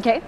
Okay.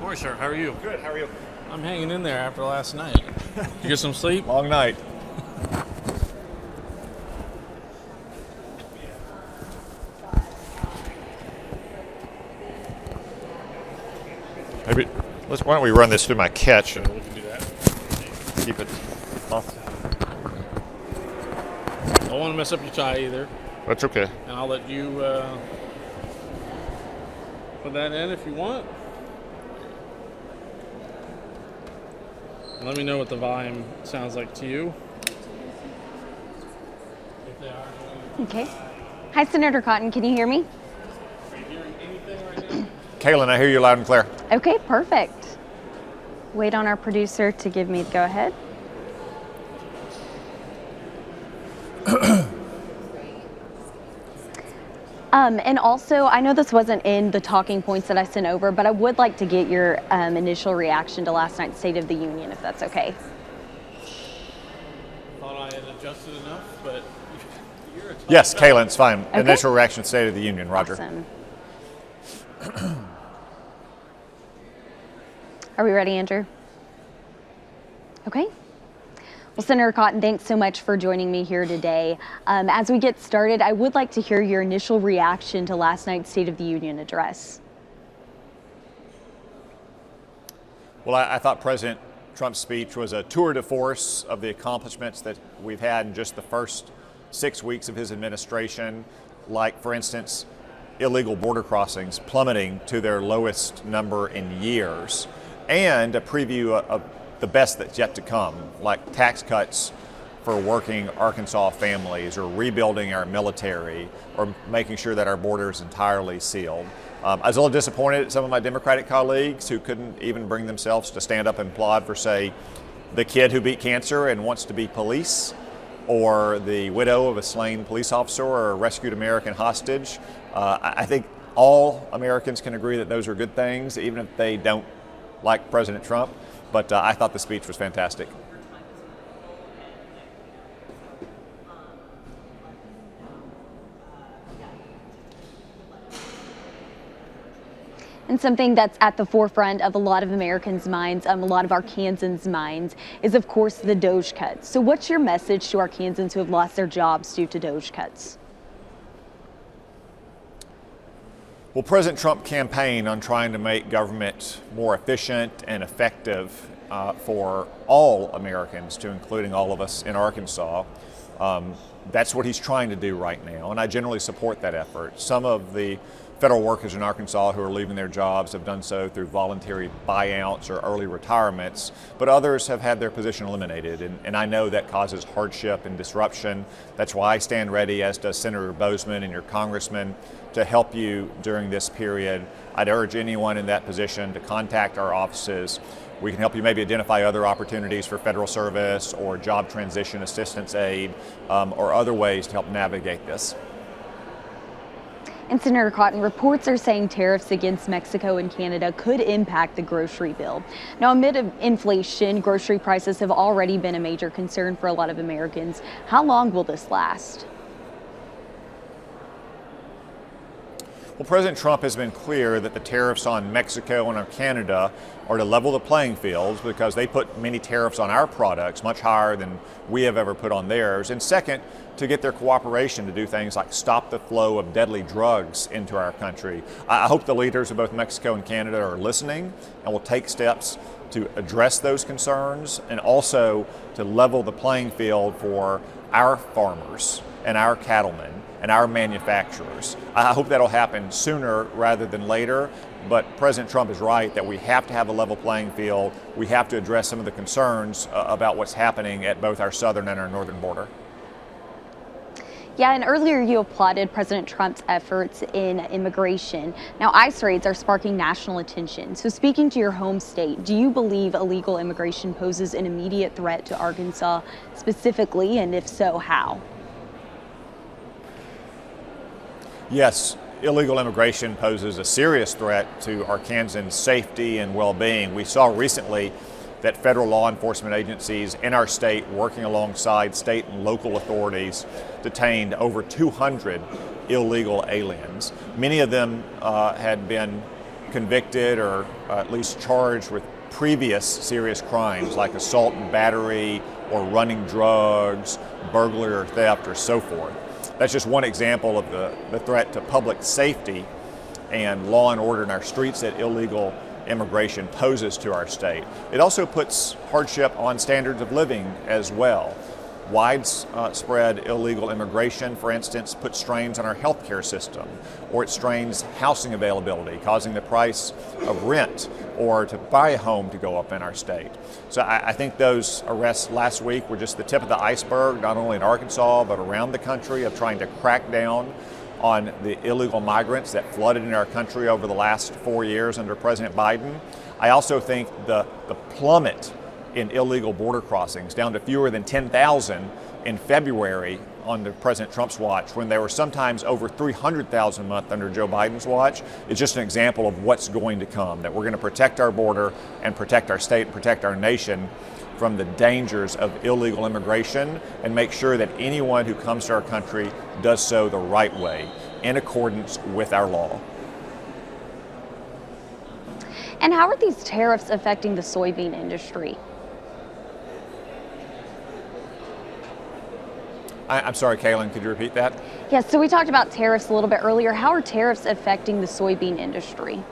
Morning, sir. How are you? Good, how are you? I'm hanging in there after last night. You get some sleep? Long night. Maybe, why don't we run this through my catch and We can do that. keep it off. Don't want to mess up your tie either. That's okay. And I'll let you put that in if you want. And let me know what the volume sounds like to you. If they are going Okay. Hi, Senator Cotton. Can you hear me? Are you hearing anything right now? Kaylin, I hear you loud and clear. Okay, perfect. Wait on our producer to give me the go ahead. And also, I know this wasn't in the talking points that I sent over, but I would like to get your initial reaction to last night's State of the Union, if that's okay. Thought I had adjusted enough, but you're a tough Yes, guy. Kaylin, it's fine. Okay. Initial reaction, State of the Union, Roger. Awesome. Are we ready, Andrew? Okay. Well, Senator Cotton, thanks so much for joining me here today. As we get started, I would like to hear your initial reaction to last night's State of the Union address. Well, I thought President Trump's speech was a tour de force of the accomplishments that we've had in just the first 6 weeks of his administration, like, for instance, illegal border crossings plummeting to their lowest number in years, and a preview of the best that's yet to come, like tax cuts for working Arkansas families, or rebuilding our military, or making sure that our border is entirely sealed. I was a little disappointed at some of my Democratic colleagues who couldn't even bring themselves to stand up and applaud for, say, the kid who beat cancer and wants to be police, or the widow of a slain police officer, or a rescued American hostage. I think all Americans can agree that those are good things, even if they don't like President Trump. But I thought the speech was fantastic. And something that's at the forefront of a lot of Americans' minds, a lot of Arkansans' minds, is of course the DOGE cuts. So what's your message to Arkansans who have lost their jobs due to DOGE cuts? Well, President Trump campaigned on trying to make government more efficient and effective for all Americans, to including all of us in Arkansas. That's what he's trying to do right now, and I generally support that effort. Some of the federal workers in Arkansas who are leaving their jobs have done so through voluntary buyouts or early retirements, but others have had their position eliminated, and I know that causes hardship and disruption. That's why I stand ready, as does Senator Bozeman and your congressman, to help you during this period. I'd urge anyone in that position to contact our offices. We can help you maybe identify other opportunities for federal service or job transition assistance aid, or other ways to help navigate this. And Senator Cotton, reports are saying tariffs against Mexico and Canada could impact the grocery bill. Now, amid inflation, grocery prices have already been a major concern for a lot of Americans. How long will this last? Well, President Trump has been clear that the tariffs on Mexico and on Canada are to level the playing fields because they put many tariffs on our products, much higher than we have ever put on theirs. And second, to get their cooperation to do things like stop the flow of deadly drugs into our country. I hope the leaders of both Mexico and Canada are listening and will take steps to address those concerns and also to level the playing field for our farmers and our cattlemen and our manufacturers. I hope that'll happen sooner rather than later, but President Trump is right that we have to have a level playing field. We have to address some of the concerns about what's happening at both our southern and our northern border. Yeah, and earlier you applauded President Trump's efforts in immigration. Now, ICE raids are sparking national attention. So speaking to your home state, do you believe illegal immigration poses an immediate threat to Arkansas specifically, and if so, how? Yes, illegal immigration poses a serious threat to Arkansans' safety and well-being. We saw recently that federal law enforcement agencies in our state, working alongside state and local authorities, detained over 200 illegal aliens. Many of them had been convicted or at least charged with previous serious crimes like assault and battery or running drugs, burglary or theft or so forth. That's just one example of the threat to public safety and law and order in our streets that illegal immigration poses to our state. It also puts hardship on standards of living as well. Widespread illegal immigration, for instance, puts strains on our healthcare system, or it strains housing availability, causing the price of rent or to buy a home to go up in our state. So I think those arrests last week were just the tip of the iceberg, not only in Arkansas, but around the country, of trying to crack down on the illegal migrants that flooded in our country over the last 4 years under President Biden. I also think the plummet in illegal border crossings, down to fewer than 10,000 in February under President Trump's watch, when there were sometimes over 300,000 a month under Joe Biden's watch, is just an example of what's going to come, that we're going to protect our border and protect our state and protect our nation from the dangers of illegal immigration and make sure that anyone who comes to our country does so the right way, in accordance with our law. And how are these tariffs affecting the soybean industry? I'm sorry, Kaylin, could you repeat that? Yes, so we talked about tariffs a little bit earlier. How are tariffs affecting the soybean industry?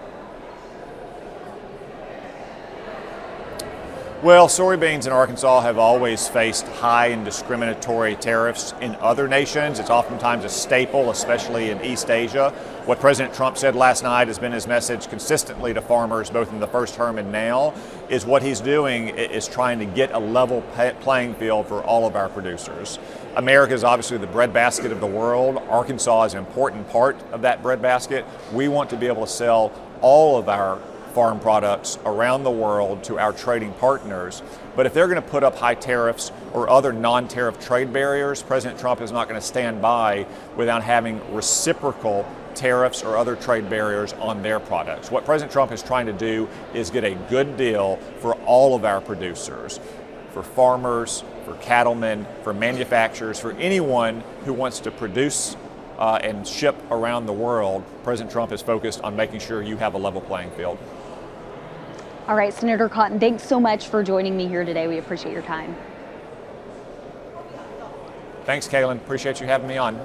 Well, soybeans in Arkansas have always faced high and discriminatory tariffs in other nations. It's oftentimes a staple, especially in East Asia. What President Trump said last night has been his message consistently to farmers, both in the first term and now, is what he's doing is trying to get a level playing field for all of our producers. America is obviously the breadbasket of the world. Arkansas is an important part of that breadbasket. We want to be able to sell all of our farm products around the world to our trading partners. But if they're going to put up high tariffs or other non-tariff trade barriers, President Trump is not going to stand by without having reciprocal tariffs or other trade barriers on their products. What President Trump is trying to do is get a good deal for all of our producers, for farmers, for cattlemen, for manufacturers, for anyone who wants to produce and ship around the world. President Trump is focused on making sure you have a level playing field. All right, Senator Cotton, thanks so much for joining me here today. We appreciate your time. Thanks, Kaylin. Appreciate you having me on.